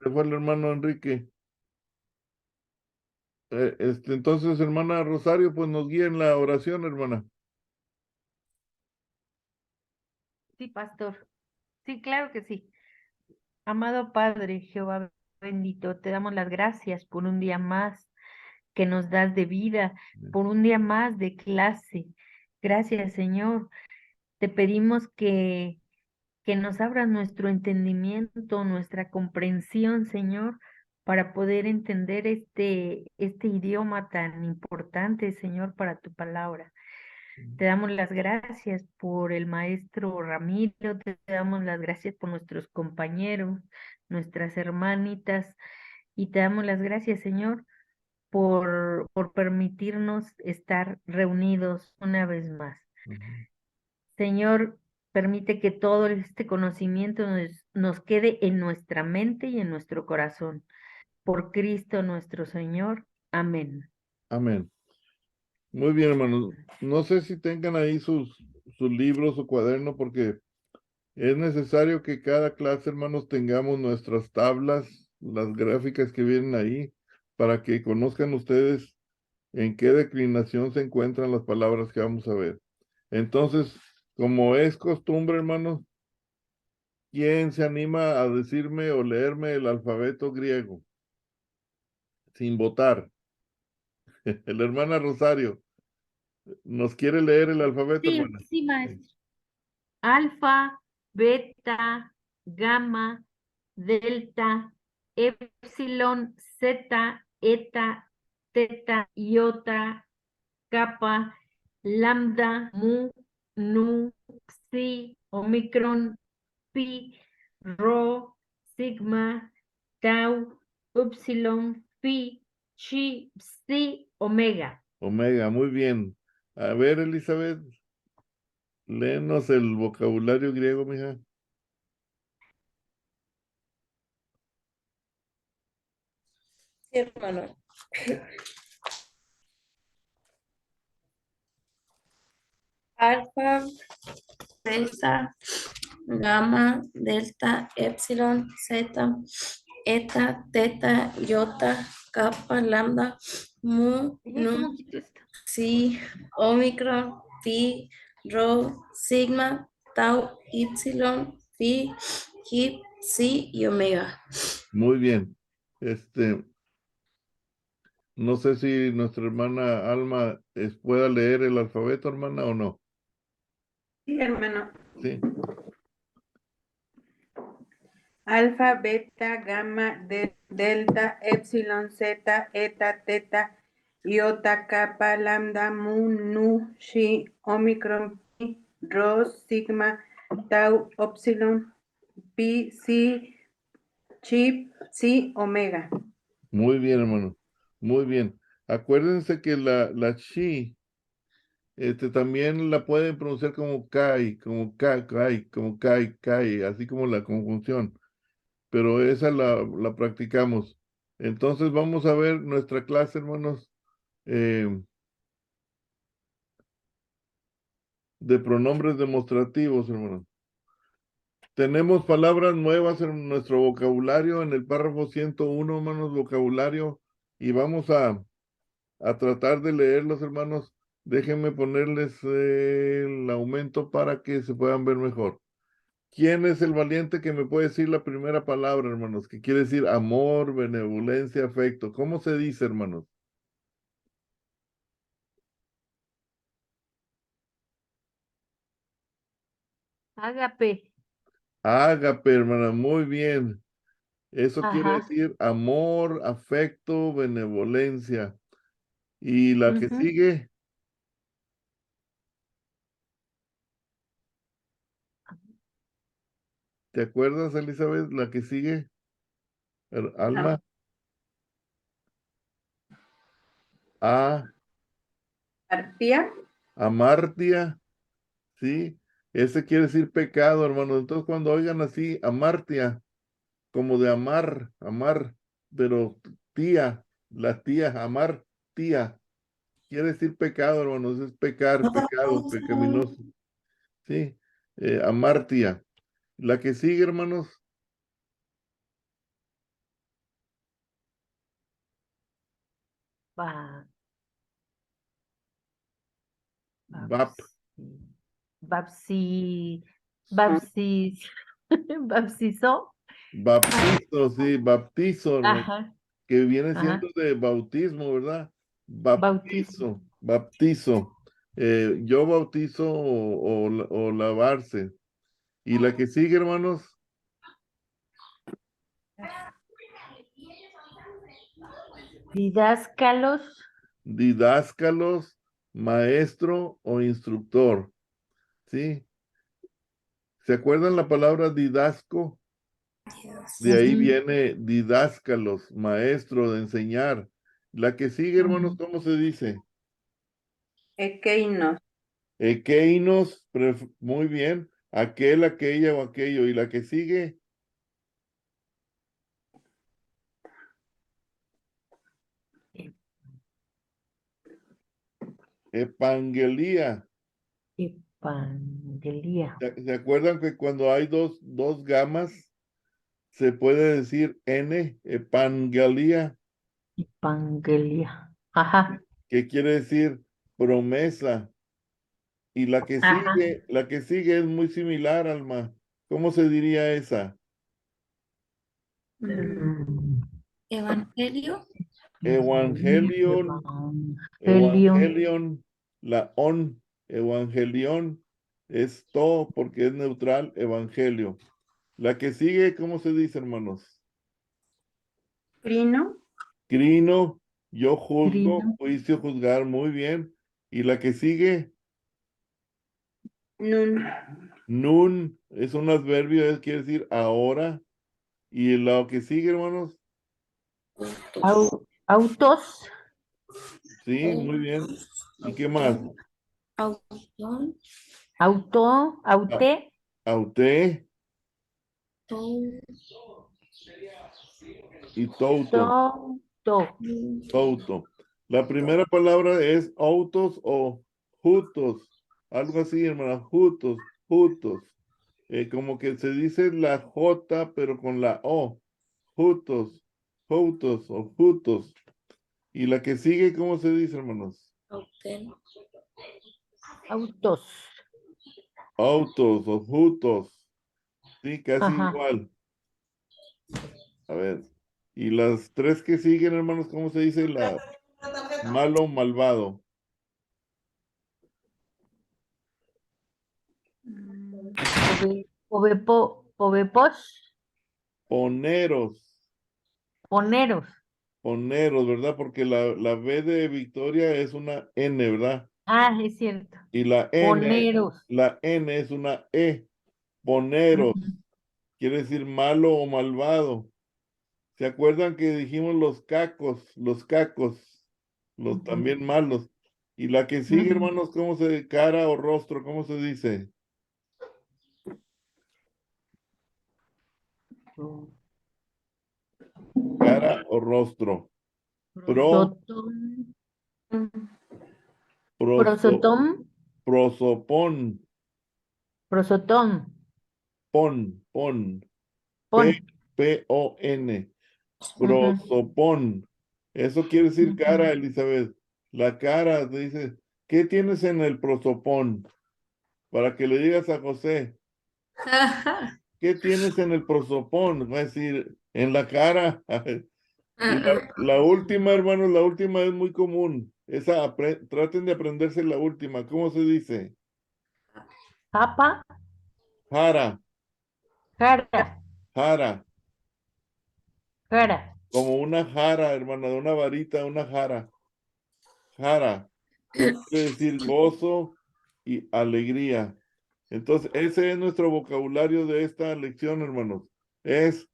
Se fue el hermano Enrique. Entonces, hermana Rosario, pues nos guía en la oración, hermana. Sí, pastor. Sí, claro que sí. Amado Padre, Jehová bendito, te damos las gracias por un día más que nos das de vida, por un día más de clase. Gracias, Señor. Te pedimos que nos abras nuestro entendimiento, nuestra comprensión, Señor, para poder entender este idioma tan importante, Señor, para tu palabra. Te damos las gracias por el maestro Ramiro, te damos las gracias por nuestros compañeros, nuestras hermanitas, y te damos las gracias, Señor, por permitirnos estar reunidos una vez más. Ujú. Señor, permite que todo este conocimiento nos quede en nuestra mente y en nuestro corazón. Por Cristo nuestro Señor. Amén. Amén. Muy bien, hermanos. No sé si tengan ahí sus libros o cuadernos, porque es necesario que cada clase, hermanos, tengamos nuestras tablas, las gráficas que vienen ahí, para que conozcan ustedes en qué declinación se encuentran las palabras que vamos a ver. Entonces, como es costumbre, hermanos, ¿quién se anima a decirme o leerme el alfabeto griego sin votar? La hermana Rosario, ¿nos quiere leer el alfabeto, Sí, hermana? sí, Sí. maestro. Alfa, beta, gamma, delta, epsilon, zeta, eta, teta, iota, kappa, lambda, mu, nu, psi, omicron, pi, rho, sigma, tau, upsilon, phi, chi, psi, omega. Omega, muy bien. A ver, Elizabeth, léenos el vocabulario griego, mija. Sí, hermano. Alfa, beta, gamma, delta, epsilon, zeta, eta, teta, iota, kappa, lambda, mu, nu, ¿Cómo quito esto? psi, omicron, pi, rho, sigma, tau, epsilon, phi, chi, psi y omega. Muy bien. No sé si nuestra hermana Alma pueda leer el alfabeto, hermana, o no. Sí, hermano. Sí. Alfa, beta, gamma, delta, epsilon, zeta, eta, teta, iota, kappa, lambda, mu, nu, xi, omicron, pi, rho, sigma, tau, epsilon, pi, si, chi, psi, omega. Muy bien, hermano. Muy bien. Acuérdense que la chi, también la pueden pronunciar como kai, como kai, como kai, kai, así como la conjunción. Pero esa la practicamos. Entonces vamos a ver nuestra clase, hermanos, eh, de pronombres demostrativos, hermanos. Tenemos palabras nuevas en nuestro vocabulario, en el párrafo 101, hermanos, vocabulario, y vamos a tratar de leerlos, hermanos. Déjenme ponerles el aumento para que se puedan ver mejor. ¿Quién es el valiente que me puede decir la primera palabra, hermanos? Que quiere decir amor, benevolencia, afecto. ¿Cómo se dice, hermanos? Ágape. Ágape, hermana, muy bien. Eso quiere Ajá. decir amor, afecto, benevolencia. Y la que Ujú. sigue, ¿te acuerdas, Elizabeth? La que sigue, Alma, a Artía, amartia, ¿sí? Ese quiere decir pecado, hermano. Entonces, cuando oigan así, amartia, como de amar, amar, pero tía, la tía, amar, tía, quiere decir pecado, hermanos, es pecar, pecado, pecaminoso, ¿sí? Amartia. La que sigue, hermanos, ba- Bap, Babsi, babsi, babsizo. baptizo, sí, baptizo, hermano, Ajá, que viene ajá, siendo de bautismo, ¿verdad? bautismo. Baptizo. Yo bautizo o lavarse. Y la que sigue, hermanos, Didáscalos, didáscalos, maestro o instructor, ¿sí? ¿Se acuerdan la palabra didasco? De ahí ujú, viene didáscalos, maestro de enseñar. La que sigue, hermanos, ujú. ¿cómo se dice? Ekeinos. Ekeinos, muy bien. Aquel, aquella o aquello. Y la que sigue, evangelía. Evangelía, ¿Se acuerdan que cuando hay dos gamas, se puede decir N, evangelía, evangelia. Ajá, que quiere decir promesa? Y ajá. la que sigue es muy similar, Alma. ¿Cómo se diría esa? Mm, Evangelio. Evangelion, Evangelio, evangelion, la on, evangelion es to porque es neutral, evangelio. La que sigue, ¿cómo se dice, hermanos? Crino. Crino, yo juzgo, trino, juicio, juzgar, muy bien. Y la que sigue, Nun. nun, es un adverbio, quiere decir ahora. Y lo que sigue, hermanos, autos, sí, muy bien. ¿Y qué más? Autor. auto, A- auté, Auté Autor. y touto. to, Auto. La primera palabra es autos o jutos, algo así, hermana, jutos, jutos. Como que se dice la J, pero con la O, jutos, jutos o jutos. Y la que sigue, ¿cómo se dice, hermanos? Autor. autos. Autos o jutos, sí, casi Ajá. igual. A ver, y las tres que siguen, hermanos, ¿cómo se dice? La malo, malvado. Ovepos, Poneros. poneros. Poneros, ¿verdad? Porque la B de Victoria es una N, ¿verdad? Ah, es cierto. Y Poneros. la N es una E. Poneros, Ujú, quiere decir malo o malvado. ¿Se acuerdan que dijimos los cacos, los también malos? Y la que sigue, ujú. hermanos, ¿cómo se, cara o rostro, cómo se dice? Cara o rostro. Pro, Prosotón, proso, prosotón, prosopón, prosotón, pon, pon. P-O-N. Ujú, Prosopón. Eso quiere decir cara, ujú. Elizabeth. La cara, te dice, ¿qué tienes en el prosopón? Para que le digas a José, ¿qué tienes en el prosopón? Va a decir, en la cara. Y la última, hermanos, la última es muy común. Esa, traten de aprenderse la última. ¿Cómo se dice? Japa, Jara, jara, jara. jara. Como una jara, hermana, de una varita, una jara. Jara. Quiere decir gozo y alegría. Entonces, ese es nuestro vocabulario de esta lección, hermanos. Es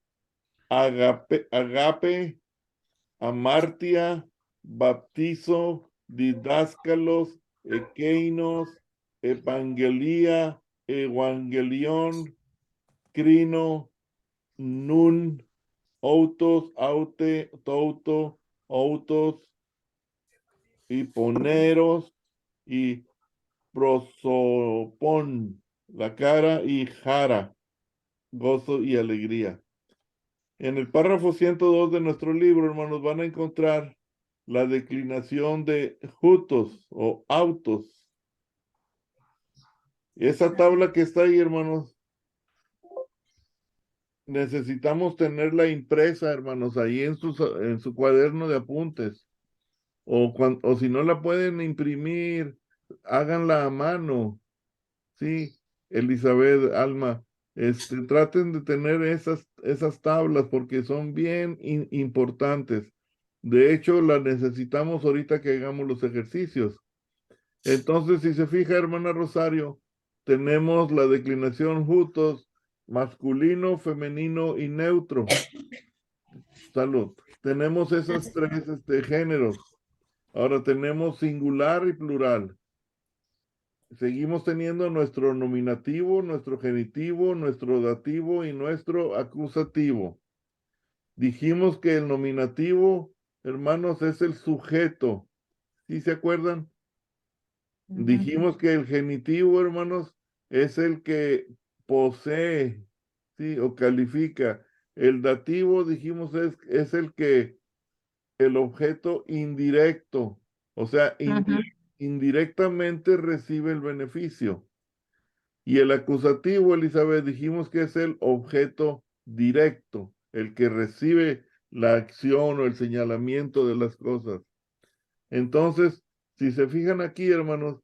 agape, amartia, baptizo, didáscalos, ekeinos, evangelía, evangelión, crino, nun, autos, aute, touto, autos, y poneros, y prosopón, la cara, y jara, gozo y alegría. En el párrafo 102 de nuestro libro, hermanos, van a encontrar la declinación de jutos o autos. Esa tabla que está ahí, hermanos, necesitamos tenerla impresa, hermanos, ahí en su cuaderno de apuntes. O si no la pueden imprimir, háganla a mano. Sí, Elizabeth, Alma, traten de tener esas tablas porque son bien importantes. De hecho, las necesitamos ahorita que hagamos los ejercicios. Entonces, si se fija, hermana Rosario, tenemos la declinación jutos, masculino, femenino y neutro. Salud. Tenemos esos tres géneros. Ahora tenemos singular y plural. Seguimos teniendo nuestro nominativo, nuestro genitivo, nuestro dativo y nuestro acusativo. Dijimos que el nominativo, hermanos, es el sujeto. ¿Sí se acuerdan? Dijimos que el genitivo, hermanos, es el que posee, ¿sí? O califica. El dativo, dijimos, es el objeto indirecto. O sea, indirectamente recibe el beneficio. Y el acusativo, Elizabeth, dijimos que es el objeto directo, el que recibe la acción o el señalamiento de las cosas. Entonces, si se fijan aquí, hermanos,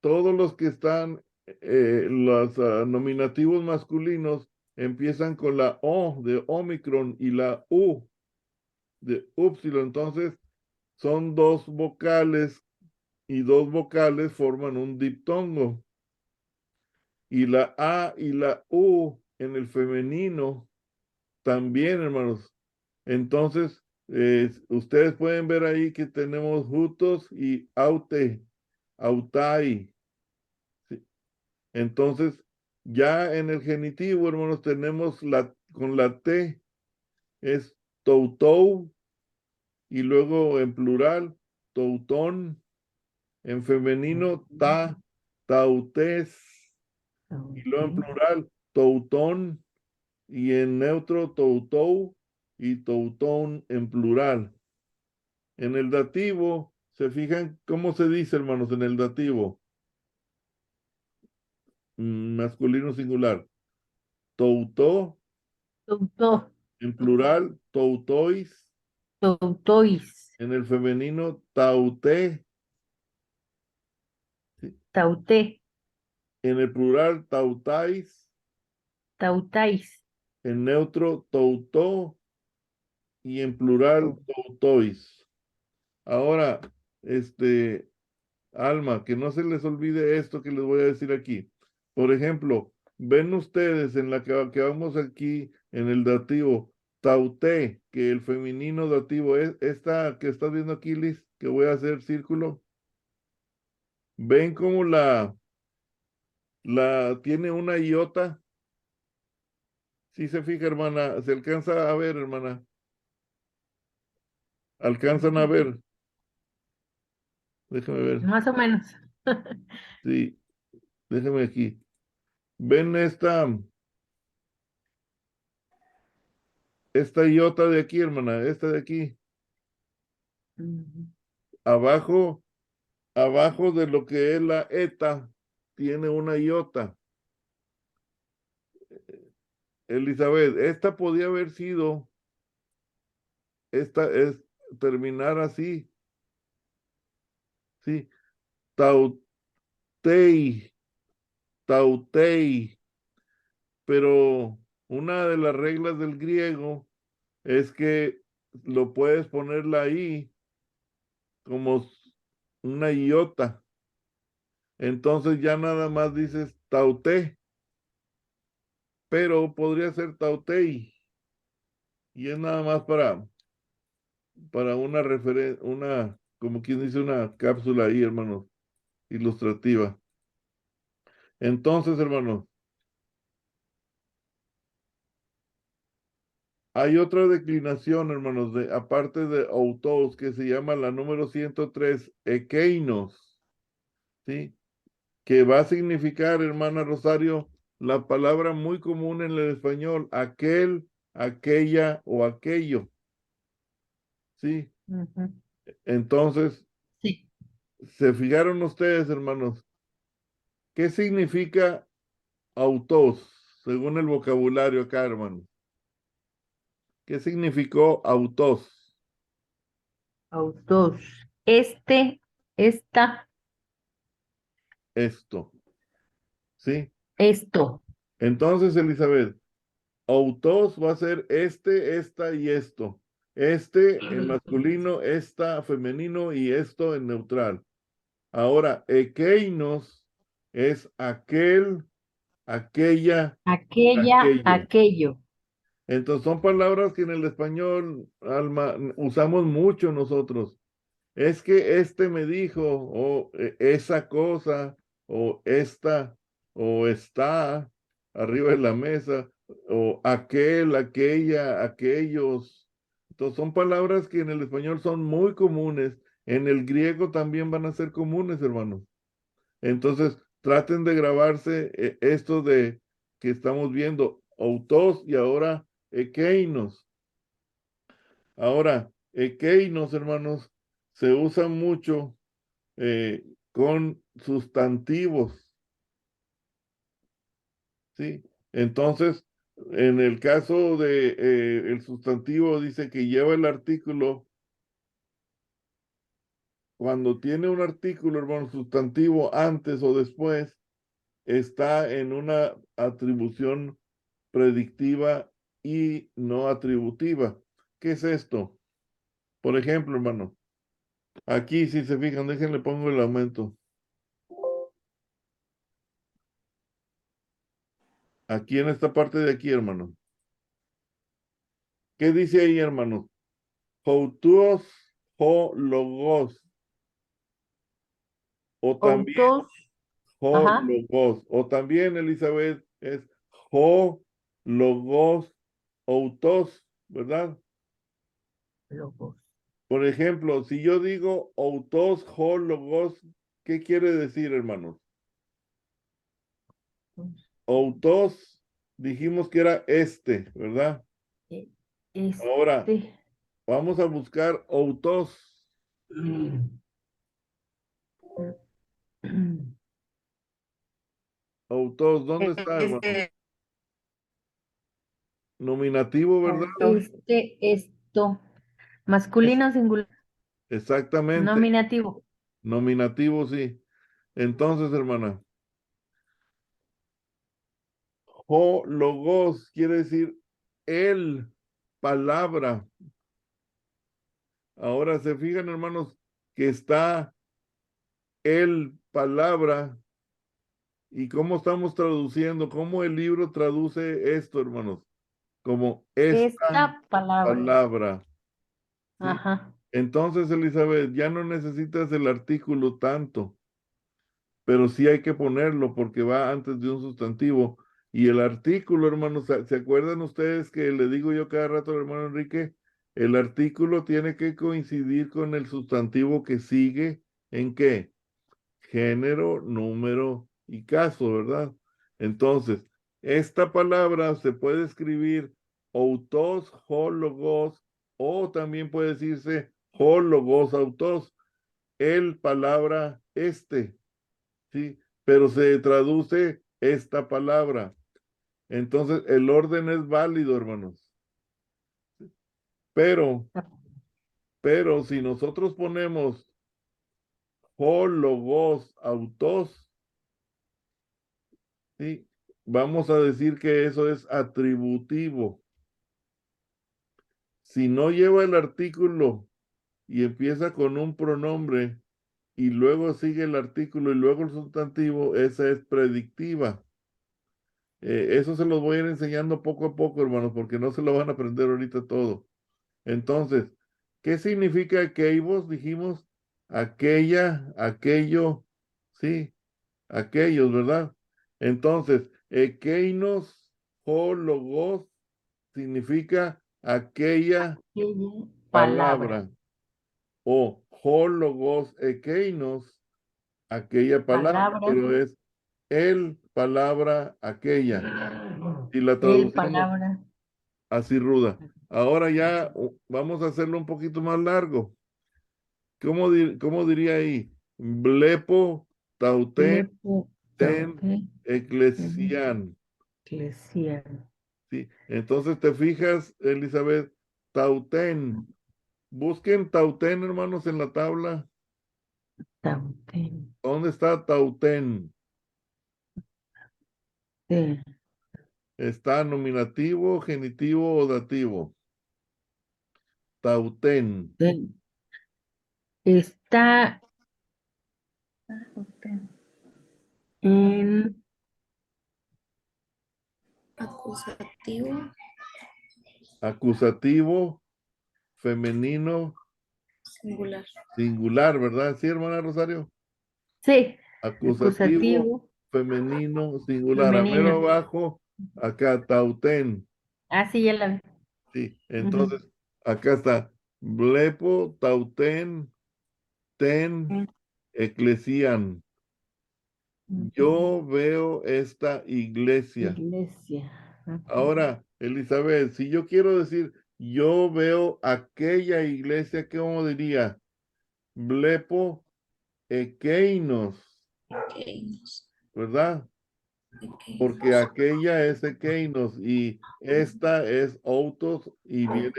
todos los que están, los nominativos masculinos empiezan con la O de Omicron y la U de Upsilon. Entonces, son dos vocales y dos vocales forman un diptongo. Y la A y la U en el femenino también, hermanos. Entonces, ustedes pueden ver ahí que tenemos jutos y aute, autai. ¿Sí? Entonces, ya en el genitivo, hermanos, tenemos con la T, es toutou, y luego en plural, toutón, en femenino, tautes, y luego en plural, toutón, y en neutro, toutou, y toutón en plural. En el dativo, ¿se fijan cómo se dice, hermanos, en el dativo? Masculino singular. Toutó, Toutó, en plural, toutois, toutois, en el femenino, tauté, ¿sí? tauté, En el plural, tautais, tautais. en neutro, toutó, y en plural, toutois. Ahora, Alma, que no se les olvide esto que les voy a decir aquí. Por ejemplo, ven ustedes en la que vamos aquí en el dativo, tauté, que el femenino dativo es esta que estás viendo aquí, Liz, que voy a hacer círculo. Ven cómo la tiene una iota. Si se fija, hermana, se alcanza a ver, hermana. Alcanzan a ver. Déjame ver. Más o menos. Sí, déjame aquí. Ven esta iota de aquí, hermana, esta de aquí. Abajo de lo que es la eta, tiene una iota. Elizabeth, esta podía haber sido, esta es terminar así, sí, tautei, tautei, pero una de las reglas del griego es que lo puedes ponerla ahí como una iota. Entonces ya nada más dices tauté, pero podría ser tautei. Y es nada más para una referencia, como quien dice, una cápsula ahí, hermanos, ilustrativa. Entonces, hermanos, hay otra declinación, hermanos, aparte de autos, que se llama la número 103, ekeinos, ¿sí? Que va a significar, hermana Rosario, la palabra muy común en el español, aquel, aquella o aquello, ¿sí? Entonces, Sí. ¿se fijaron ustedes, hermanos? ¿Qué significa autos, según el vocabulario acá, hermanos? ¿Qué significó autos? Autos. Esta, Esto, ¿sí? esto. Entonces, Elizabeth, autos va a ser este, esta y esto. Este en masculino, esta femenino y esto en neutral. Ahora, ekeinos es aquel, aquella, Aquella, aquello. aquello. Entonces son palabras que en el español, Alma, usamos mucho nosotros. Es que este me dijo, o esa cosa, o esta, o está arriba de la mesa, o aquel, aquella, aquellos. Entonces son palabras que en el español son muy comunes. En el griego también van a ser comunes, hermanos. Entonces traten de grabarse esto de que estamos viendo, autos y ahora ekeinos. Ahora, ekeinos, hermanos, se usa mucho con sustantivos, ¿sí? Entonces, en el caso de el sustantivo dice que lleva el artículo, cuando tiene un artículo, hermano, sustantivo antes o después, está en una atribución predictiva y no atributiva. ¿Qué es esto? Por ejemplo, hermano, aquí si se fijan, déjenle pongo el aumento. Aquí en esta parte de aquí, hermano. ¿Qué dice ahí, hermano? Houtuos o logos. O también Autos. ho Ajá. logos. O también, Elizabeth, es ho logos autos, ¿verdad? Logos. Por ejemplo, si yo digo autos ho logos, ¿qué quiere decir, hermanos? Autos, dijimos que era este, ¿verdad? E- Ahora, Este. vamos a buscar autos. Autos, ¿dónde está, hermano? Este, Nominativo, ¿verdad? autor. Esto. Es Masculino singular. exactamente. Nominativo. Nominativo, sí. Entonces, hermana, ho logos quiere decir el, palabra. Ahora se fijan, hermanos, que está el, palabra. ¿Y cómo estamos traduciendo? ¿Cómo el libro traduce esto, hermanos? Como esta Esta palabra. palabra. ¿Sí? Ajá. Entonces, Elizabeth, ya no necesitas el artículo tanto, pero sí hay que ponerlo porque va antes de un sustantivo. Y el artículo, hermanos, ¿se acuerdan ustedes que le digo yo cada rato al hermano Enrique? El artículo tiene que coincidir con el sustantivo que sigue. ¿En qué? Género, número y caso, ¿verdad? Entonces, esta palabra se puede escribir autos, logos, o también puede decirse logos, autos, el, palabra, este, ¿sí? Pero se traduce esta palabra. Entonces, el orden es válido, hermanos. Pero, pero si nosotros ponemos logos, autos, ¿sí? Vamos a decir que eso es atributivo. Si no lleva el artículo y empieza con un pronombre y luego sigue el artículo y luego el sustantivo, esa es predictiva. Eso se los voy a ir enseñando poco a poco, hermanos, porque no se lo van a aprender ahorita todo. Entonces, ¿qué significa aquellos? Dijimos, aquella, aquello, sí, aquellos, ¿verdad? Entonces, ekeinos, logos, significa aquella Aquella palabra. palabra. O logos ekeinos, aquella palabra, Palabra. pero es el, palabra, aquella. Y la El traducimos palabra. así ruda. Ahora ya vamos a hacerlo un poquito más largo. cómo diría ahí? Blepo, tauten, Lepo, ten, taute, eclesian. eclesian, ¿Sí? Entonces te fijas, Elizabeth, tauten. Busquen tauten, hermanos, en la tabla. tauten, ¿Dónde está tauten? ten, ¿Está nominativo, genitivo o dativo? Tauten. ten. Está en Acusativo. Acusativo, femenino, Singular. singular, ¿verdad? Sí, hermana Rosario. sí, Acusativo, acusativo, femenino, singular. A mero femenino. abajo, acá, tauten. Así ya la vi. Sí, Ujú. entonces, acá está. Blepo, tauten, ten, Mm, eclesian. ujú. Yo veo esta iglesia. Iglesia. Ujú. Ahora, Elizabeth, si yo quiero decir, yo veo aquella iglesia, ¿cómo diría? Blepo, ekeinos, Pequeños. ¿verdad? Porque Pequeños. aquella es ekeinos y esta es autos y viene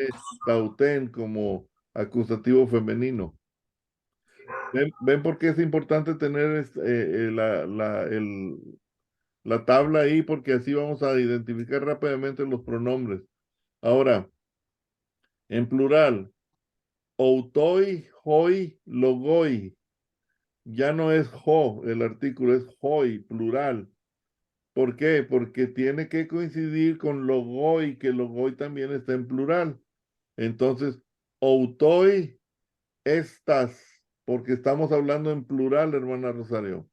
tauten como acusativo femenino. ¿Ven por qué es importante tener la tabla ahí? Porque así vamos a identificar rápidamente los pronombres. Ahora, en plural, outoi, hoi, logoi. Ya no es jo, el artículo es hoi, plural. ¿Por qué? Porque tiene que coincidir con logoi, que logoi también está en plural. Entonces, outoi, estas, porque estamos hablando en plural, hermana Rosario.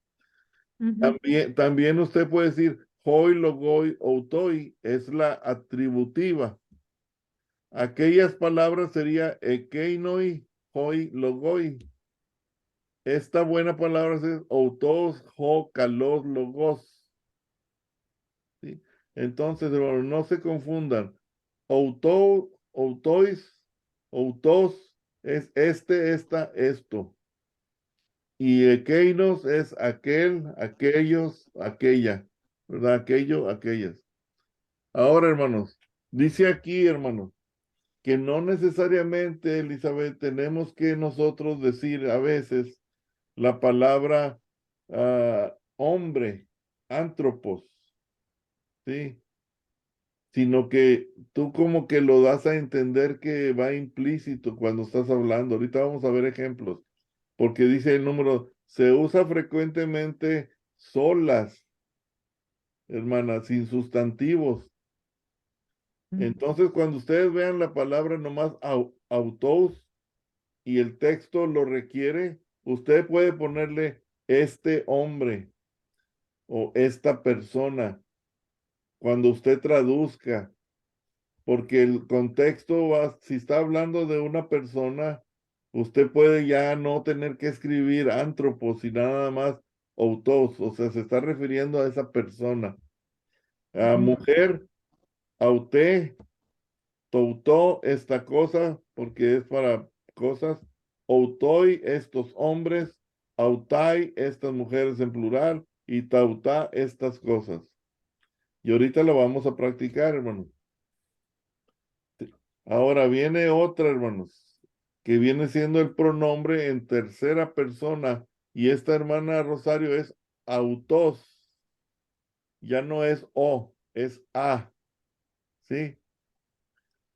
Ujú. También usted puede decir hoi, logoi, outoi, es la atributiva. Aquellas palabras sería ekeinoi, hoi, logoi. Esta buena palabra es autos, ho, kalos, logos. ¿Sí? Entonces, hermano, no se confundan. Autois, autos es este, esta, esto. Y ekeinos es aquel, aquellos, aquella. ¿Verdad? Aquello, aquellas. Ahora, hermanos, dice aquí, hermanos, que no necesariamente, Elizabeth, tenemos que nosotros decir a veces la palabra hombre, antropos, ¿sí? Sino que tú como que lo das a entender que va implícito cuando estás hablando. Ahorita vamos a ver ejemplos, porque dice el número, se usa frecuentemente solas, hermanas, sin sustantivos. Entonces, cuando ustedes vean la palabra nomás autos y el texto lo requiere, usted puede ponerle este hombre o esta persona cuando usted traduzca, porque el contexto va, si está hablando de una persona, usted puede ya no tener que escribir antropos y nada más autos, o sea, se está refiriendo a esa persona. A Ujú. mujer, auté, toutó esta cosa, porque es para cosas, autoi estos hombres, autai estas mujeres en plural y tautá estas cosas. Y ahorita lo vamos a practicar, hermanos. Ahora viene otra, hermanos, que viene siendo el pronombre en tercera persona. Y esta hermana Rosario es autos. Ya no es o, es a, ¿sí?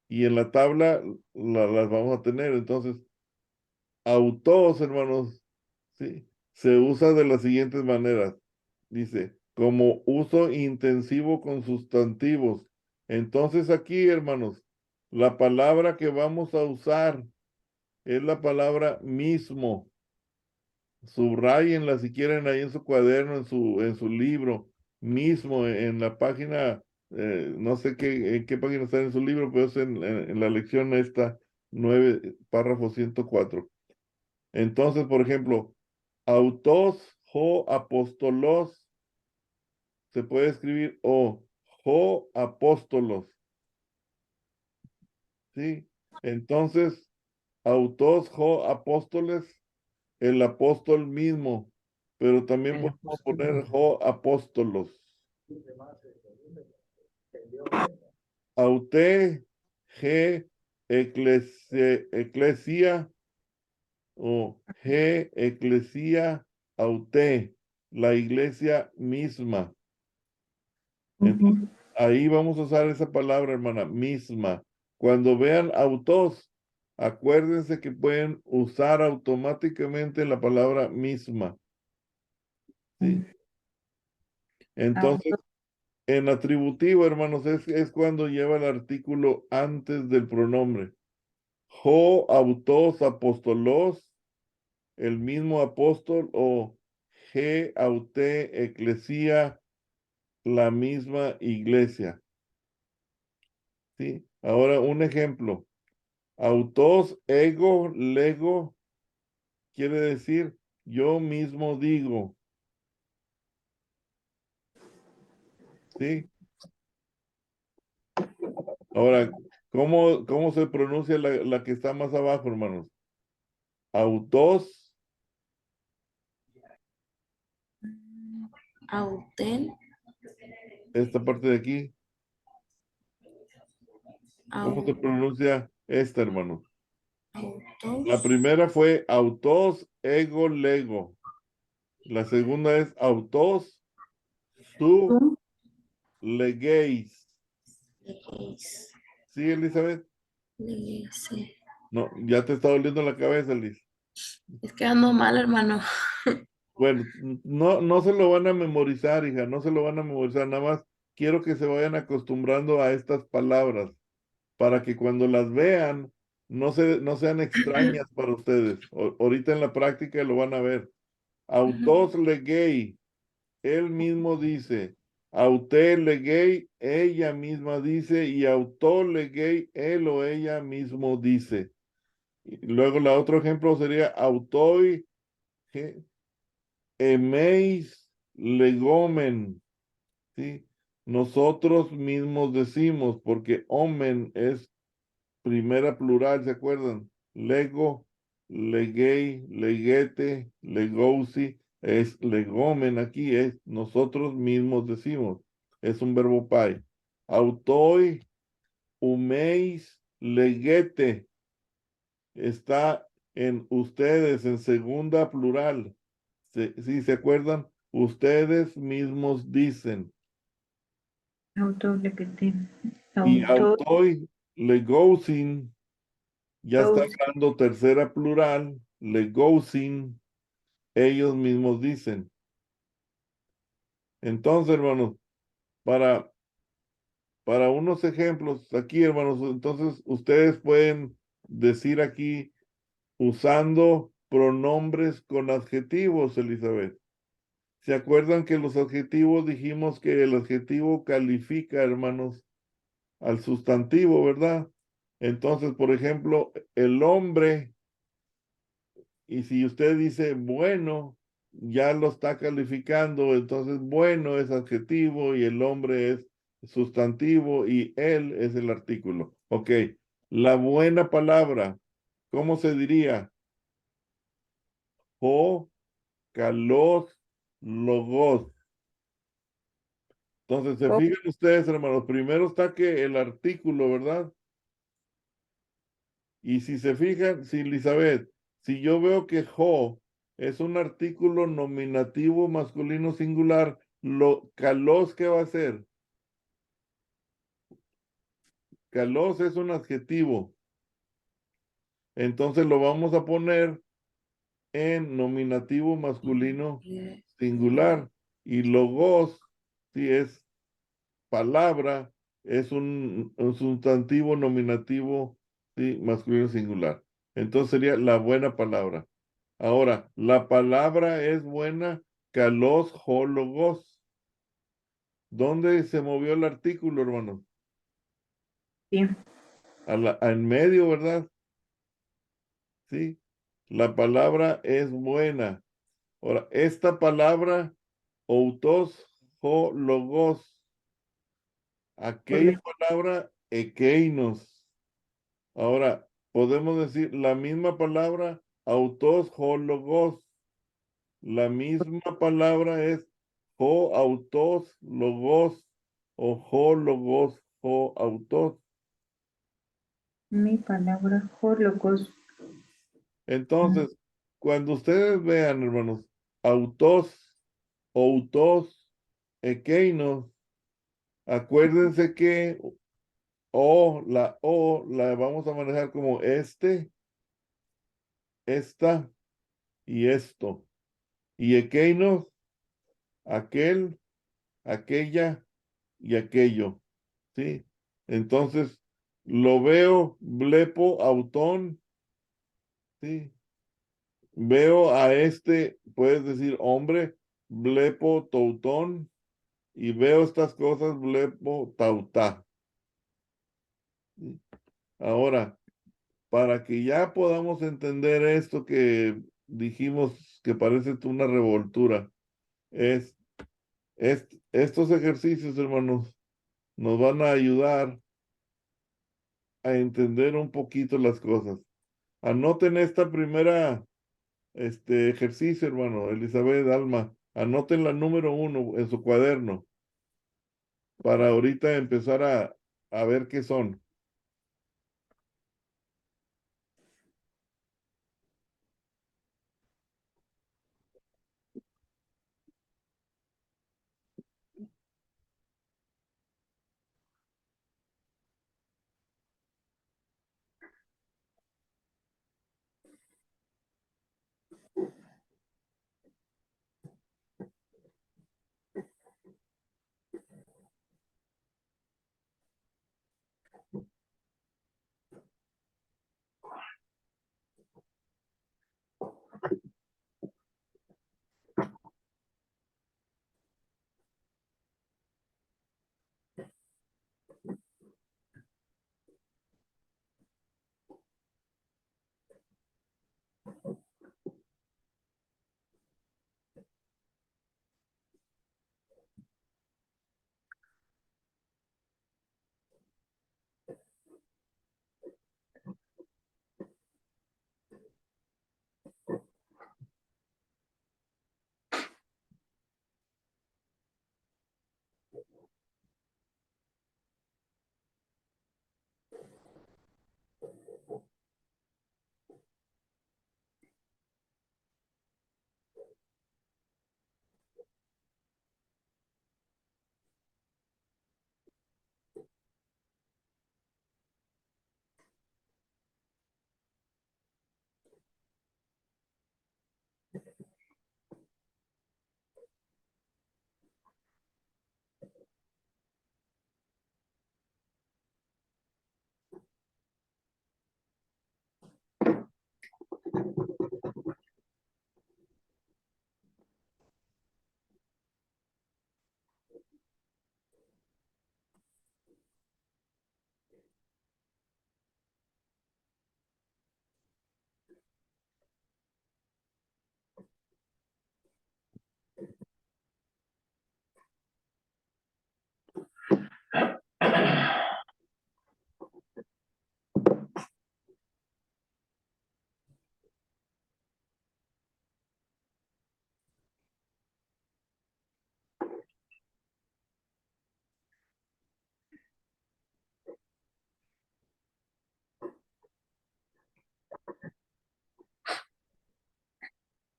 Y en la tabla las vamos a tener. Entonces, autos, hermanos, ¿sí? Se usa de las siguientes maneras. Dice, como uso intensivo con sustantivos. Entonces aquí, hermanos, la palabra que vamos a usar es la palabra mismo. Subrayenla si quieren ahí en su cuaderno, en su libro, mismo, en la página, no sé en qué página está en su libro, pero es en la lección esta, 9, párrafo 104. Entonces, por ejemplo, autos, ho, apóstolos, se puede escribir o ho, apóstolos, ¿sí? Entonces, autos, ho, apóstoles, el apóstol mismo, pero también El podemos poner ho apóstolos. Aute, G, eclesia o G, eclesia, aute, la iglesia misma. Entonces, ahí vamos a usar esa palabra, hermana, misma. Cuando vean autos, acuérdense que pueden usar automáticamente la palabra misma. ¿Sí? Entonces, en atributivo, hermanos, es cuando lleva el artículo antes del pronombre. Ho, autos, apóstolos, el mismo apóstol, o G, aute, eclesia, la misma iglesia. ¿Sí? Ahora, un ejemplo. Autos, ego, lego, quiere decir yo mismo digo. ¿Sí? Ahora, ¿cómo se pronuncia la que está más abajo, hermanos? Autos, Auten. esta parte de aquí. ¿Cómo se pronuncia esta, hermano? La Autos. primera fue autos, ego, lego. La segunda es autos, su, legeis. Legueis. ¿Sí, Elizabeth? Legueis, sí. No, ya te está doliendo la cabeza, Liz. Es que ando mal, hermano. Bueno, no se lo van a memorizar, hija, no se lo van a memorizar, nada más quiero que se vayan acostumbrando a estas palabras para que cuando las vean no sean extrañas para ustedes. Ahorita en la práctica lo van a ver. Autos legei, él mismo dice. Aute legei, ella misma dice. Y auto legei, él o ella mismo dice. Y luego la otro ejemplo sería autoi, emeis legomen, ¿sí? Nosotros mismos decimos, porque omen es primera plural, ¿se acuerdan? Lego, legei, leguete, legousi, es legomen aquí, es nosotros mismos decimos, es un verbo pai. Autoi, humeis, leguete, está en ustedes, en segunda plural. ¿Sí se acuerdan? Ustedes mismos dicen. Autor, repite. Y Autor, autoi, legousin, ya está hablando tercera plural, legousin, ellos mismos dicen. Entonces, hermanos, para, para unos ejemplos aquí, hermanos, entonces ustedes pueden decir aquí usando pronombres con adjetivos, Elizabeth. ¿Se acuerdan que los adjetivos dijimos que el adjetivo califica, hermanos, al sustantivo, ¿verdad? Entonces, por ejemplo, el hombre, y si usted dice bueno, ya lo está calificando, entonces bueno es adjetivo y el hombre es sustantivo y él es el artículo. Ok, la buena palabra, ¿cómo se diría? O, kalos, logos. Entonces, se fijan ustedes, hermanos, primero está que el artículo, ¿verdad? Y si se fijan, si Elizabeth, si yo veo que jo es un artículo nominativo masculino singular, kalos, ¿qué va a ser? Kalos es un adjetivo. Entonces lo vamos a poner en nominativo masculino singular. Y logos, si es palabra, es un sustantivo nominativo, ¿sí? Masculino singular. Entonces sería la buena palabra. Ahora, la palabra es buena, kalos logos. ¿Dónde se movió el artículo, hermano? sí. En medio, ¿verdad? Sí. La palabra es buena. Ahora, esta palabra, outos, logos. Aquella palabra, ekeinos. Ahora, podemos decir la misma palabra, autos, ho, logos. La misma palabra es ho, autos, logos o ho, logos, ho, autos. Mi palabra, holocos. Entonces, cuando ustedes vean, hermanos, autos, outos, ekeinos, acuérdense que la O la vamos a manejar como esta y esto. Y ekeinos, aquel, aquella y aquello. ¿Sí? Entonces, lo veo, blepo, autón, ¿sí? Veo a este, puedes decir hombre, blepo, toutón, y veo estas cosas, blepo, tautá. ¿Sí? Ahora, para que ya podamos entender esto que dijimos que parece una revoltura, es estos ejercicios, hermanos, nos van a ayudar a entender un poquito las cosas. Anoten esta primera ejercicio, hermano, Elizabeth, Alma. Anoten la número 1 en su cuaderno para ahorita empezar a ver qué son.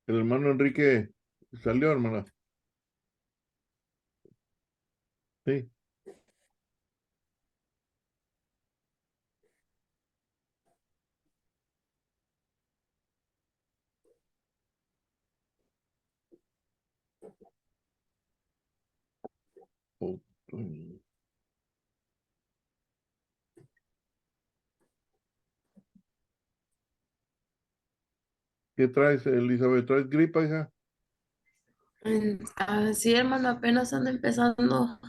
El hermano Enrique salió, hermana. Sí. Oh, ¿qué traes, Elizabeth? ¿Traes gripa, hija? Sí, hermano, apenas ando empezando.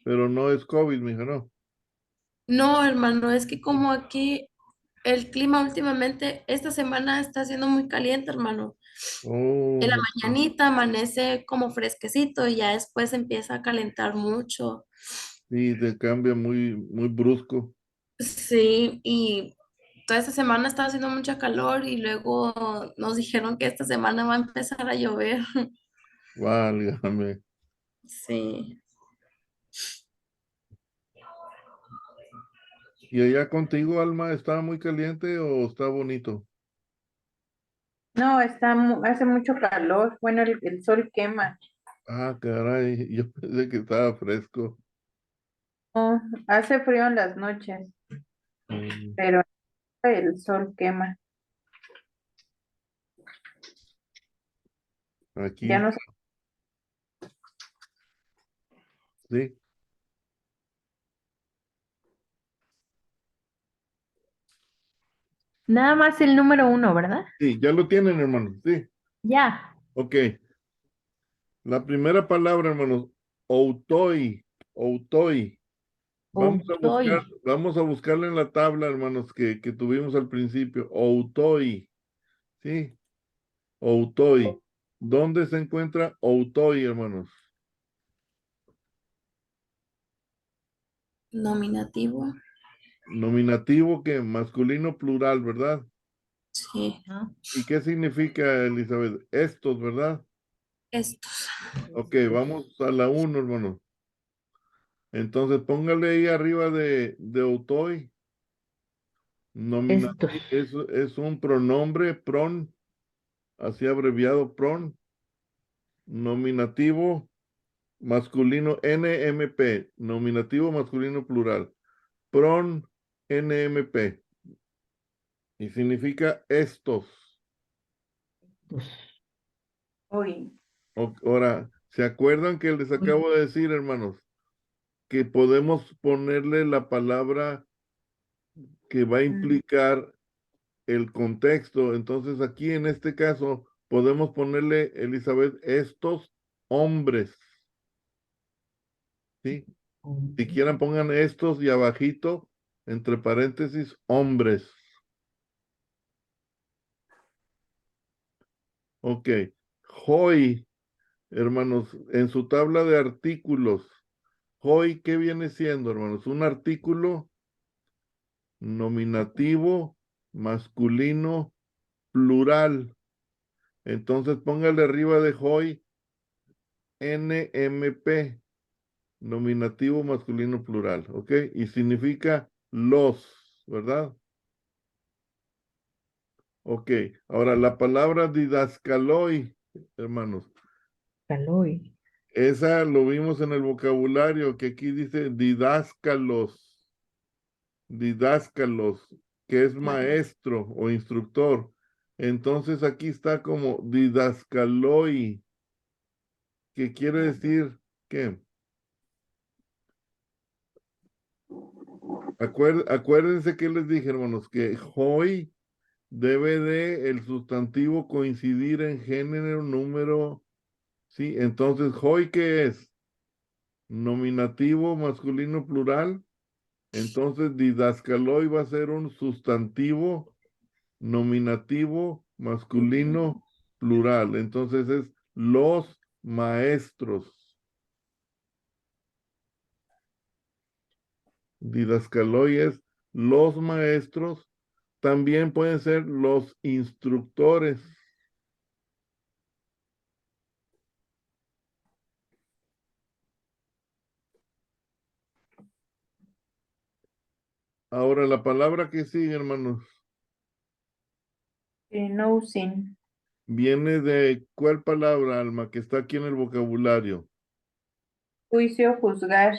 Pero no es COVID, mija, no. No, hermano, es que como aquí el clima últimamente, esta semana está siendo muy caliente, hermano. En la Oh, mañanita amanece como fresquecito y ya después empieza a calentar mucho. sí, te cambia muy, muy brusco. Sí, y toda esta semana estaba haciendo mucha calor y luego nos dijeron que esta semana va a empezar a llover. Válgame. Sí. ¿Y allá contigo, Alma, está muy caliente o está bonito? No, hace mucho calor. Bueno, el sol quema. Ah, caray, yo pensé que estaba fresco. No, hace frío en las noches, Mm, pero el sol quema. Ya Aquí, no sé. sí. Nada más el número 1, ¿verdad? Sí, ya lo tienen, hermanos. Sí. Ya. Ok. La primera palabra, hermanos, outoi, outoi. Outoy. Vamos a buscarla en la tabla, hermanos, que tuvimos al principio. Outoi, ¿sí? Outoi. ¿Dónde se encuentra outoi, hermanos? Nominativo. Nominativo que masculino plural, ¿verdad? Sí. Ajá. ¿Y qué significa, Elizabeth? Estos, ¿verdad? Estos. Ok, vamos a la 1, hermanos. Entonces, póngale ahí arriba de outoi. Estos. Nominativo es un pronombre, pron, así abreviado, pron. Nominativo masculino NMP, nominativo masculino plural. Pron NMP y significa estos. Hoy. Ahora, ¿se acuerdan que les acabo de decir, hermanos, que podemos ponerle la palabra que va a implicar el contexto? Entonces, aquí en este caso, podemos ponerle, Elizabeth, estos hombres, ¿sí? Si quieran pongan estos y abajito, entre paréntesis, hombres. Ok. Hoy, hermanos, en su tabla de artículos, hoy, ¿qué viene siendo, hermanos? Un artículo nominativo, masculino, plural. Entonces póngale arriba de hoy NMP, nominativo, masculino, plural. ¿Ok? Y significa los, ¿verdad? Ok, ahora la palabra didascaloi, hermanos, Caloy. esa lo vimos en el vocabulario, que aquí dice didáscalos, que es maestro o instructor. Entonces aquí está como didascaloi, que quiere decir que, acuérdense que les dije, hermanos, que hoy debe de el sustantivo coincidir en género, número. Sí, entonces, hoy, ¿qué es? Nominativo masculino plural. Entonces, didascaloi va a ser un sustantivo nominativo masculino plural. Entonces, es los maestros. Didascaloi es los maestros. También pueden ser los instructores. Ahora, la palabra que sigue, hermanos, No sin. viene de ¿cuál palabra, Alma, que está aquí en el vocabulario? Juicio, juzgar.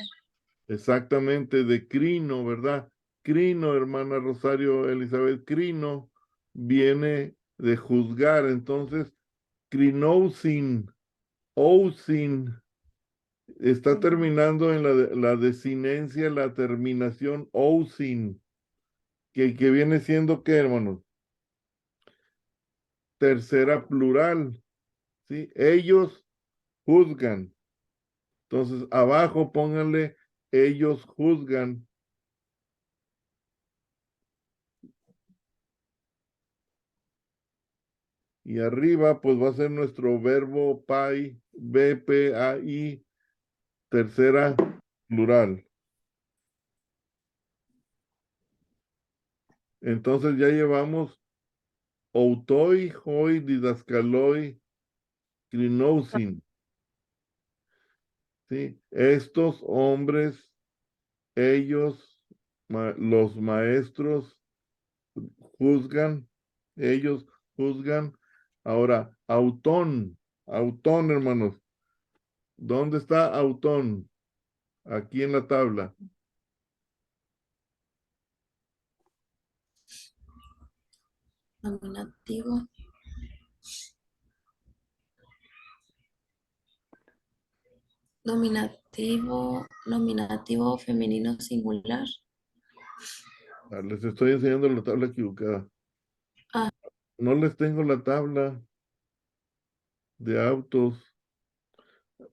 Exactamente, de crino, ¿verdad? Crino, hermana Rosario Elizabeth, crino viene de juzgar. Entonces, crinousin, ousin, está terminando en la desinencia, la terminación ousin, que viene siendo ¿qué, hermanos? Tercera plural, ¿sí? Ellos juzgan. Entonces, abajo pónganle, ellos juzgan. Y arriba, pues va a ser nuestro verbo pai, BPAI, tercera plural. Entonces ya llevamos outoi, hoi, didascaloi, crinousin. ¿Sí? Estos hombres, ellos, los maestros, juzgan, ellos juzgan. Ahora, autón, hermanos. ¿Dónde está autón? Aquí en la tabla. Nominativo. Nominativo femenino singular. Les estoy enseñando la tabla equivocada. Ah. No les tengo la tabla de autos.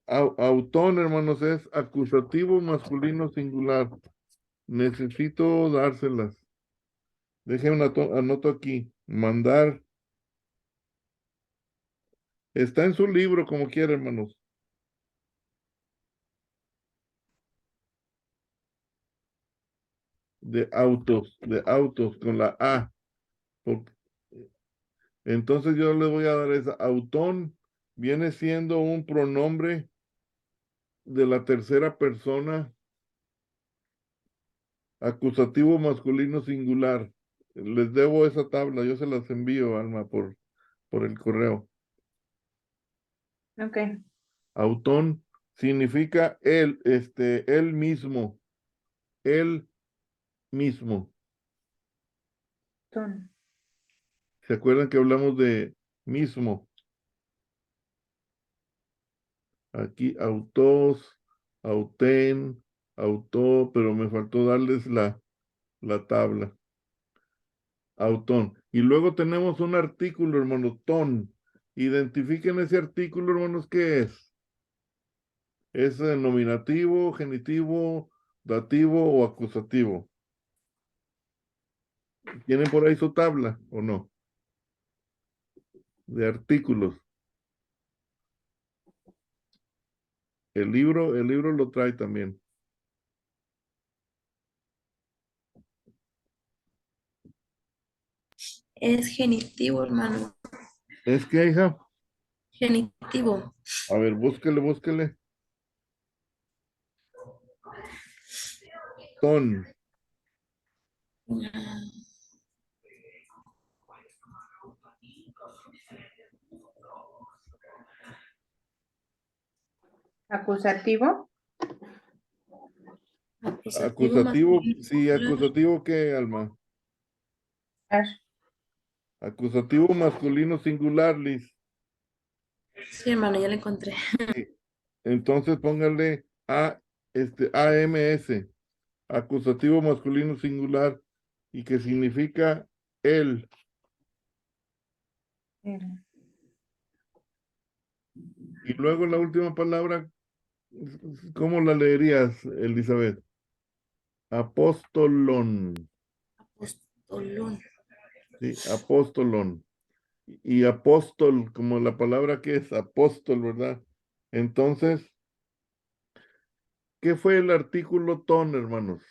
Autón, hermanos, es acusativo masculino singular. Necesito dárselas. Déjenme anoto aquí. Mandar. Está en su libro, como quiera, hermanos. De autos, con la A. Entonces yo le voy a dar esa. Autón viene siendo un pronombre de la tercera persona, acusativo masculino singular. Les debo esa tabla, yo se las envío, Alma, por el correo. Ok. Autón significa él mismo, él mismo. Ton. ¿Se acuerdan que hablamos de mismo? Aquí autos, autén, autó, pero me faltó darles la tabla. Autón. Y luego tenemos un artículo, hermano, ton. Identifiquen ese artículo, hermanos, ¿qué es? ¿Es nominativo, genitivo, dativo o acusativo? ¿Tienen por ahí su tabla o no? De artículos. El libro lo trae también. Es genitivo, hermano. ¿Es que, hija? Genitivo. A ver, búsquele. Ton. Acusativo. Acusativo, masculino sí, singular. acusativo, ¿qué, Alma? Ar. Acusativo masculino singular, Liz. Sí, hermano, ya lo encontré. Sí. Entonces póngale AMS, acusativo masculino singular, y que significa él. El. Y luego la última palabra, ¿cómo la leerías, Elizabeth? Apóstolón. Apostolón. Sí, apóstolón. Y apóstol, como la palabra que es apóstol, ¿verdad? Entonces, ¿qué fue el artículo ton, hermanos?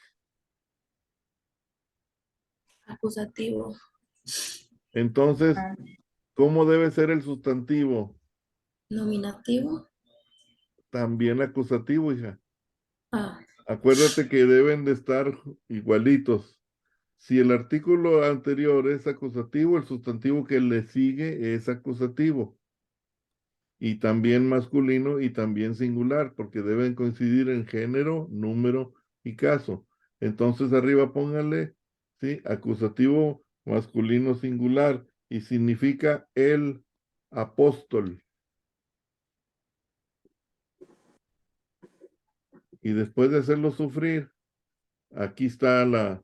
Acusativo. Entonces, Ah, ¿cómo debe ser el sustantivo? Nominativo. También acusativo, hija. Ah. Acuérdate que deben de estar igualitos. Si el artículo anterior es acusativo, el sustantivo que le sigue es acusativo. Y también masculino y también singular, porque deben coincidir en género, número y caso. Entonces arriba póngale, ¿sí? Acusativo masculino singular y significa el apóstol. Y después de hacerlo sufrir, aquí está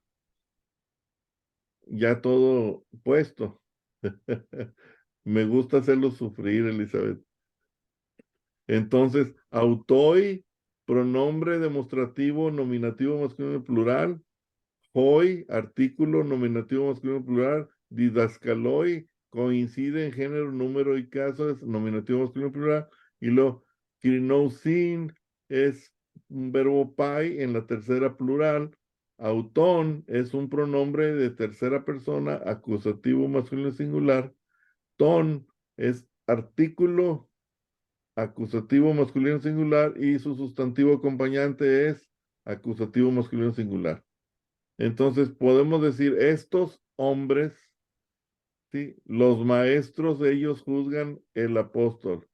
ya todo puesto. Me gusta hacerlo sufrir, Elizabeth. Entonces, autoi, pronombre demostrativo, nominativo masculino plural. Hoi, artículo nominativo masculino plural. Didascaloi, coincide en género, número y caso, es nominativo masculino plural. Y lo crinousin es un verbo pai en la tercera plural. Autón es un pronombre de tercera persona, acusativo masculino singular. Ton es artículo acusativo masculino singular y su sustantivo acompañante es acusativo masculino singular. Entonces podemos decir estos hombres, ¿sí? Los maestros, ellos juzgan el apóstol.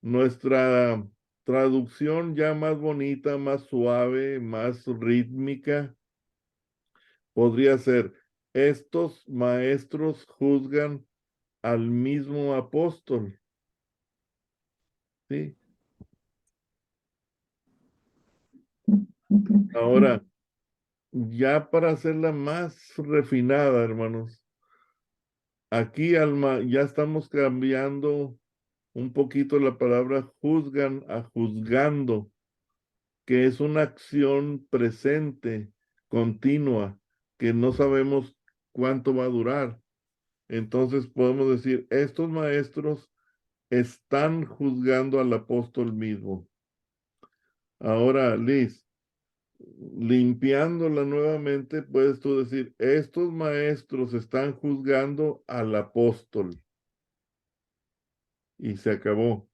Nuestra traducción ya más bonita, más suave, más rítmica, podría ser, estos maestros juzgan al mismo apóstol, ¿sí? Ahora, ya para hacerla más refinada, hermanos, aquí, Alma, ya estamos cambiando un poquito la palabra juzgan a juzgando, que es una acción presente, continua, que no sabemos cuánto va a durar. Entonces podemos decir, estos maestros están juzgando al apóstol mismo. Ahora, Liz, limpiándola nuevamente, puedes tú decir, estos maestros están juzgando al apóstol. Y se acabó.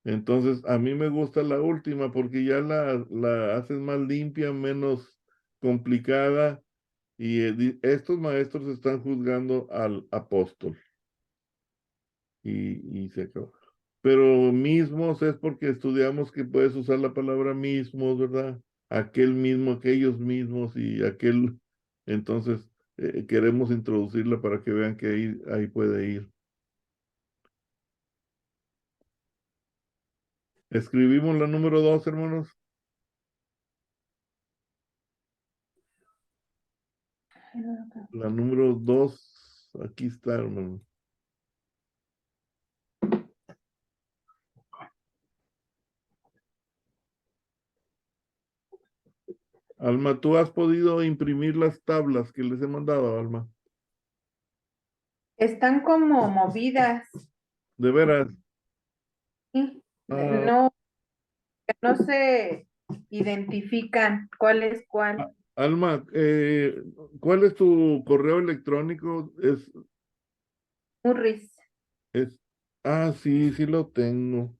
Entonces, a mí me gusta la última porque ya la haces más limpia, menos complicada. Y estos maestros están juzgando al apóstol. Y se acabó. Pero mismos es porque estudiamos que puedes usar la palabra mismos, ¿verdad? Aquel mismo, aquellos mismos y aquel. Entonces, queremos introducirla para que vean que ahí puede ir. Escribimos la número 2, hermanos. La número 2, aquí está, hermano. Alma, ¿tú has podido imprimir las tablas que les he mandado, Alma? Están como movidas, De veras. ¿sí? Ah, No, no se identifican cuál es cuál. Alma, ¿cuál es tu correo electrónico? Murris, Es, sí, sí lo tengo.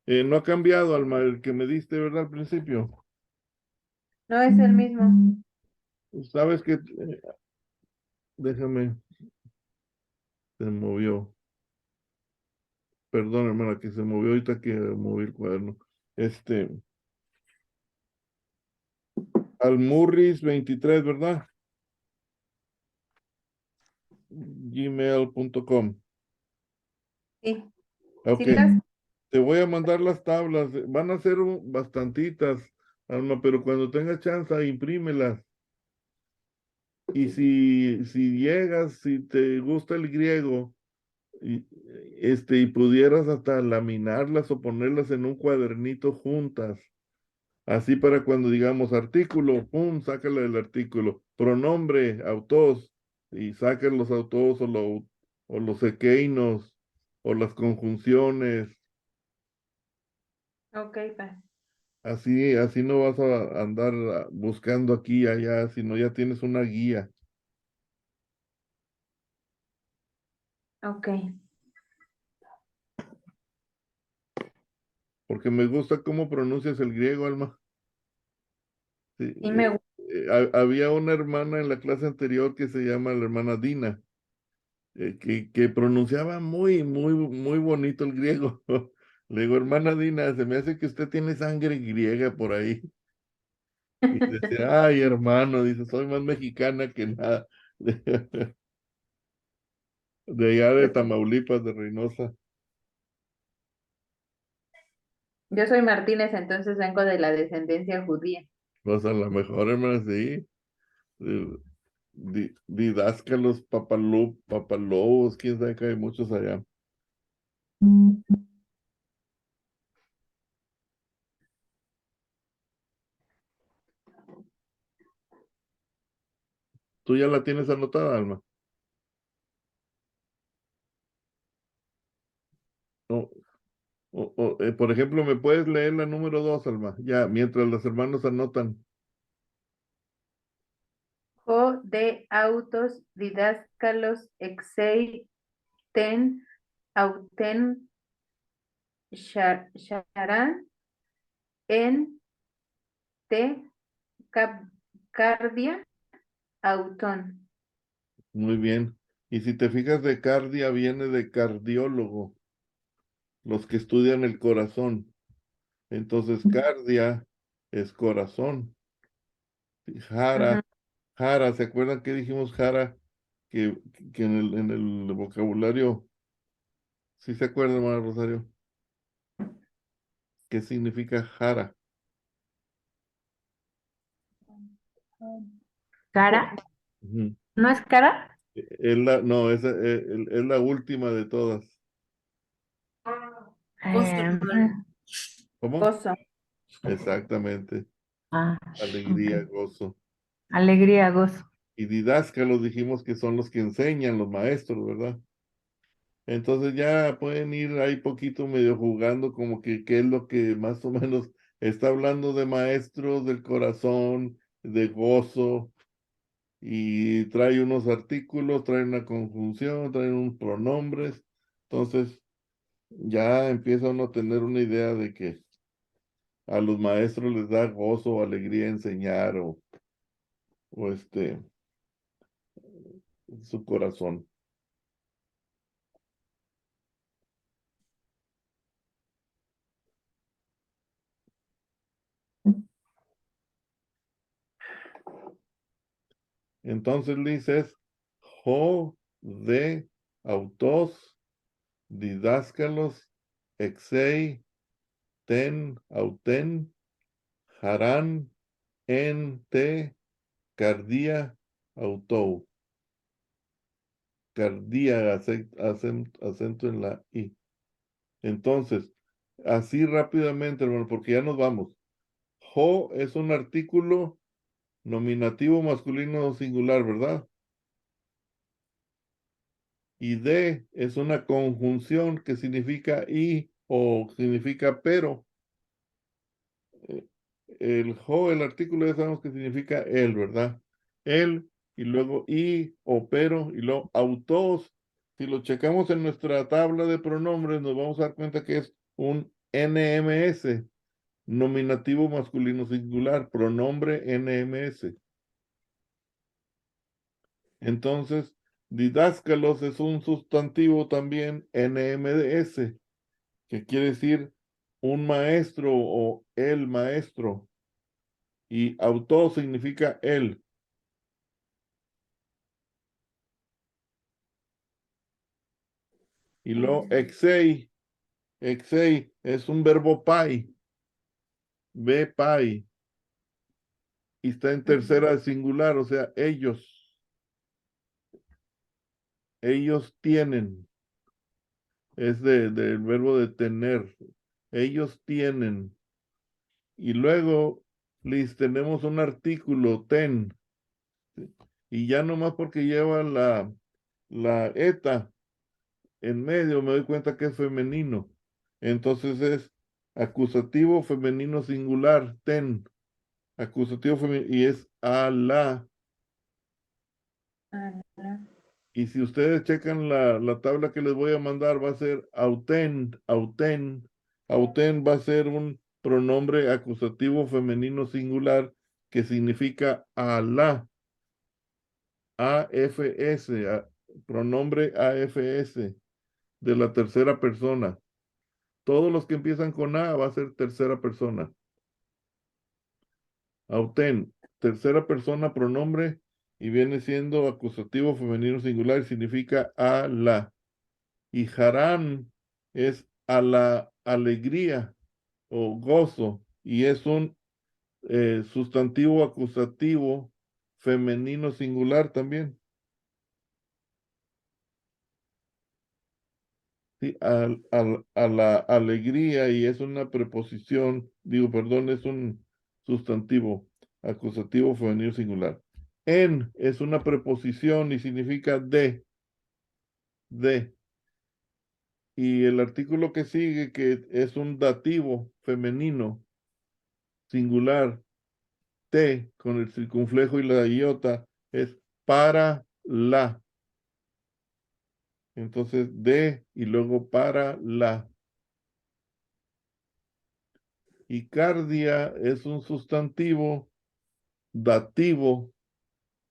No ha cambiado, Alma, el que me diste, ¿verdad? Al principio. no es el mismo. ¿Sabes qué? Déjame, se movió. Perdón, hermana, que se movió ahorita que moví el cuaderno. Almurris 23, ¿verdad? Gmail.com. Sí, Ok, sí las, te voy a mandar las tablas. Van a ser bastantitas, Alma, pero cuando tengas chance, imprímelas. Y si llegas, si te gusta el griego, y, y pudieras hasta laminarlas o ponerlas en un cuadernito juntas. Así para cuando digamos artículo, pum, sácale el artículo. Pronombre, autos, y sacan los autos o los equeinos o las conjunciones. ok, pa. Así no vas a andar buscando aquí y allá, sino ya tienes una guía. Ok. Porque me gusta cómo pronuncias el griego, Alma. Sí, Y me gusta. había una hermana en la clase anterior que se llama la hermana Dina, que pronunciaba muy, muy, muy bonito el griego. Le digo, hermana Dina, se me hace que usted tiene sangre griega por ahí. Y decía, ay, hermano, dice, soy más mexicana que nada. De allá de Tamaulipas, de Reynosa. Yo soy Martínez, entonces vengo de la descendencia judía. Pues a lo mejor, hermana, sí. Eh, Didáscalos, papalobos, quién sabe que hay muchos allá. ¿Tú ya la tienes anotada, Alma? O, por ejemplo, ¿me puedes leer la número 2, Alma? Ya, mientras los hermanos anotan. de autos, didáscalos, exei, ten, auten, sharan, en, te, cardia, autón. Muy bien. Y si te fijas, de cardia viene de cardiólogo, los que estudian el corazón. Entonces, cardia es corazón. Jara, Ujú. jara, ¿se acuerdan que dijimos jara? Que en el vocabulario, ¿sí se acuerdan, hermano Rosario? ¿Qué significa jara? ¿Cara? Ujú. ¿No es cara? Es la, no, es la última de todas. Gozo, hermano. ¿Cómo? Gozo. Exactamente. Ah, Alegría, ok. gozo. Alegría, gozo. Y didáscalos dijimos que son los que enseñan, los maestros, ¿verdad? Entonces ya pueden ir ahí poquito medio jugando como que qué es lo que más o menos está hablando de maestros del corazón, de gozo, y trae unos artículos, trae una conjunción, trae unos pronombres. Entonces ya empieza uno a tener una idea de que a los maestros les da gozo o alegría enseñar o su corazón. Entonces dices, jo de autos, didáscalos, exei, ten, auten, harán, en, te, cardía, autou. Cardía, acento en la I. Entonces, así rápidamente, hermano, porque ya nos vamos. Jo es un artículo nominativo masculino singular, ¿verdad? Y de es una conjunción que significa y o significa pero. Eh, El jo, el artículo ya sabemos que significa él, ¿verdad? Él y luego y o pero y luego autos. Si lo checamos en nuestra tabla de pronombres, nos vamos a dar cuenta que es un NMS, nominativo masculino singular, pronombre NMS. Entonces, didáscalos es un sustantivo también NMS, que quiere decir un maestro o el maestro. Y auto significa él. Y luego exei es un verbo pai, ve pai, y está en tercera singular, o sea, ellos tienen, es del verbo de tener, ellos tienen. Y luego, Liz, tenemos un artículo, ten, y ya nomás porque lleva la eta en medio, me doy cuenta que es femenino. Entonces es acusativo femenino singular, ten, acusativo femenino, y es a la. Y si ustedes checan la tabla que les voy a mandar, va a ser auten, auten. Auten va a ser un pronombre acusativo femenino singular que significa a la. AFS, pronombre AFS de la tercera persona. Todos los que empiezan con A va a ser tercera persona. Auten, tercera persona, pronombre, y viene siendo acusativo femenino singular y significa a la. Y harán es a la alegría o gozo, y es un sustantivo acusativo femenino singular también. Sí, a la alegría, y es una preposición, digo, perdón, es un sustantivo acusativo femenino singular. En es una preposición y significa de. Y el artículo que sigue, que es un dativo femenino singular, te, con el circunflejo y la iota, es para la. Entonces, de y luego para la. Y cardia es un sustantivo dativo,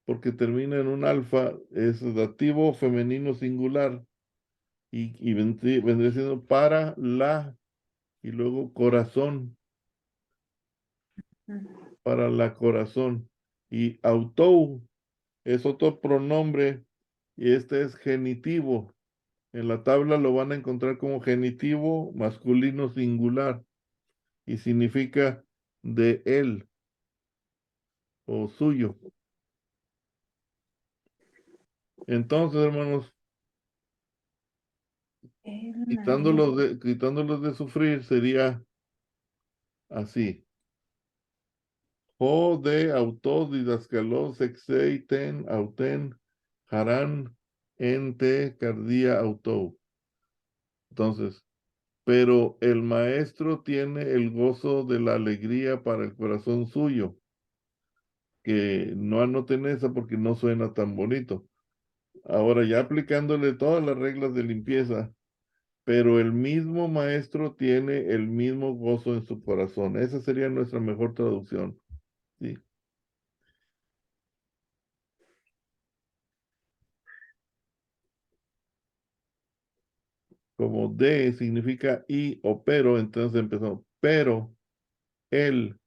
porque termina en un alfa, es dativo femenino singular. Y vendría siendo para la, y luego corazón, para la corazón. Y autou es otro pronombre, y este es genitivo. En la tabla lo van a encontrar como genitivo masculino singular, y significa de él o suyo. Entonces, hermanos, quitándolos de sufrir sería así. O de autos didascalos exei ten auten harán ente cardía auto. Entonces, pero el maestro tiene el gozo de la alegría para el corazón suyo, que no anoten esa porque no suena tan bonito. Ahora ya aplicándole todas las reglas de limpieza, pero el mismo maestro tiene el mismo gozo en su corazón. Esa sería nuestra mejor traducción. Sí. Como de significa y o pero, entonces empezamos. Pero el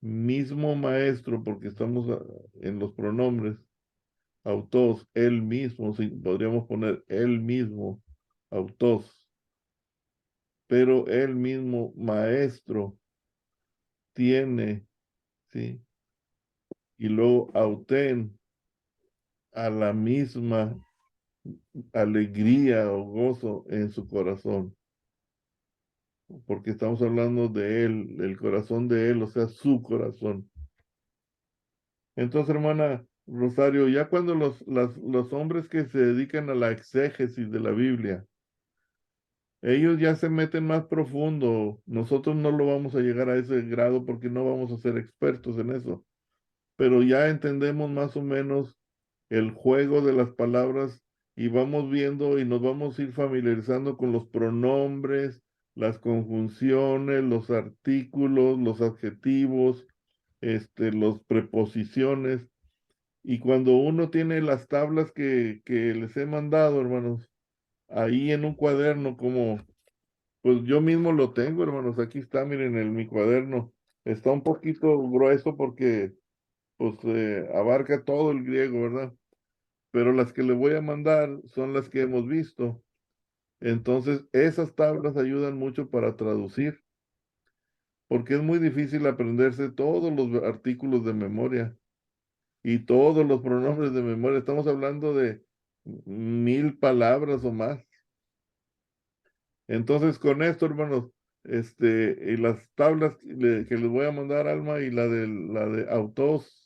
mismo maestro, porque estamos en los pronombres, autos, él mismo, podríamos poner él mismo, autos, pero el mismo maestro tiene, ¿sí? Y luego auten a la misma alegría o gozo en su corazón, porque estamos hablando de él, el corazón de él, o sea, su corazón. Entonces, hermana Rosario, ya cuando los hombres que se dedican a la exégesis de la Biblia, ellos ya se meten más profundo, nosotros no lo vamos a llegar a ese grado porque no vamos a ser expertos en eso, pero ya entendemos más o menos el juego de las palabras y vamos viendo y nos vamos a ir familiarizando con los pronombres, las conjunciones, los artículos, los adjetivos, los preposiciones. Y cuando uno tiene las tablas que les he mandado, hermanos, ahí en un cuaderno, como, pues yo mismo lo tengo, hermanos, aquí está, miren, en mi cuaderno. Está un poquito grueso porque, pues, abarca todo el griego, ¿verdad? Pero las que le voy a mandar son las que hemos visto. Entonces, esas tablas ayudan mucho para traducir, porque es muy difícil aprenderse todos los artículos de memoria y todos los pronombres de memoria. Estamos hablando de 1000 palabras o más. Entonces, con esto, hermanos, y las tablas que les voy a mandar, Alma, y la de autos,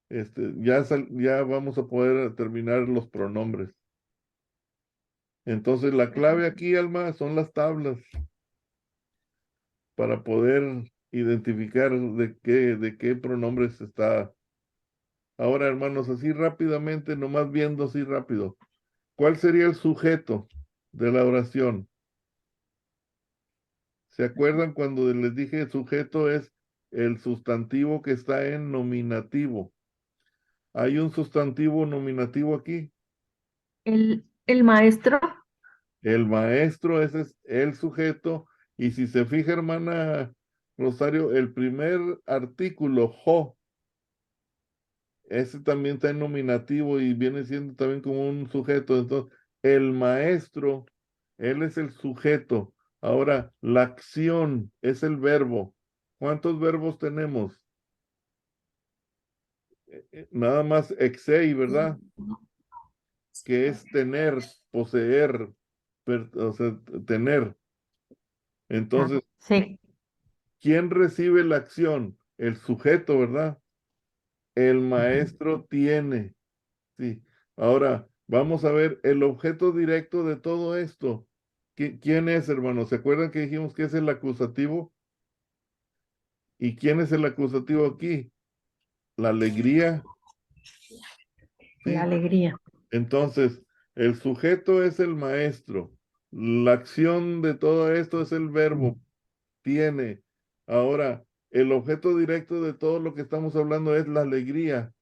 ya vamos a poder terminar los pronombres. Entonces, la clave aquí, Alma, son las tablas para poder identificar de qué pronombres está. Ahora, hermanos, así rápidamente, nomás viendo así rápido. ¿Cuál sería el sujeto de la oración? ¿Se acuerdan cuando les dije sujeto es el sustantivo que está en nominativo? Hay un sustantivo nominativo aquí. El maestro, El maestro, ese es el sujeto. Y si se fija, hermana Rosario, el primer artículo, jo, ese también está en nominativo y viene siendo también como un sujeto. Entonces, el maestro, él es el sujeto. Ahora, la acción es el verbo. ¿Cuántos verbos tenemos? Nada más exei, ¿verdad? Que es tener, poseer, o sea, tener. Entonces, sí. ¿quién recibe la acción? El sujeto, ¿verdad? El maestro tiene. Sí. Ahora, vamos a ver el objeto directo de todo esto. ¿Quién es, hermano? ¿Se acuerdan que dijimos que es el acusativo? ¿Y quién es el acusativo aquí? La alegría La ¿sí? alegría. Entonces, el sujeto es el maestro. La acción de todo esto es el verbo. Tiene. Ahora, el objeto directo de todo lo que estamos hablando es la alegría.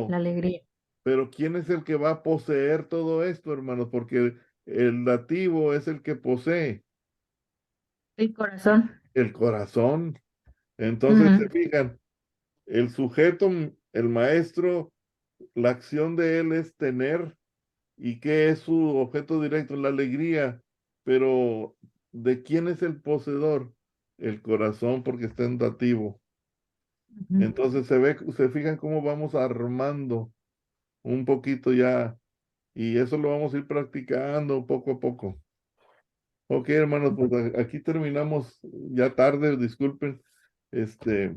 La Pero, alegría. pero ¿quién es el que va a poseer todo esto, hermanos? Porque el dativo es el que posee El corazón. el corazón. Entonces, se Ujú, fijan, el sujeto, el maestro, la acción de él es tener. ¿Y qué es su objeto directo? La alegría. Pero, ¿de quién es el poseedor? El corazón, porque está en dativo. ujú. Entonces se fijan cómo vamos armando un poquito ya, y eso lo vamos a ir practicando poco a poco. Ok, hermanos, pues aquí terminamos ya tarde, disculpen. Este,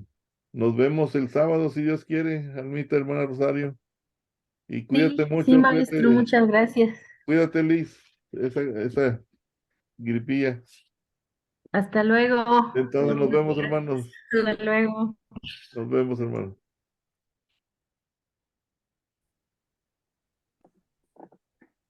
nos vemos el sábado, si Dios quiere, Almita, hermana Rosario. Y cuídate Sí, sí, mucho, maestro, muchas gracias. cuídate, Liz, esa gripilla. Hasta luego. Entonces nos vemos, hermanos. Hasta luego. Nos vemos, hermanos.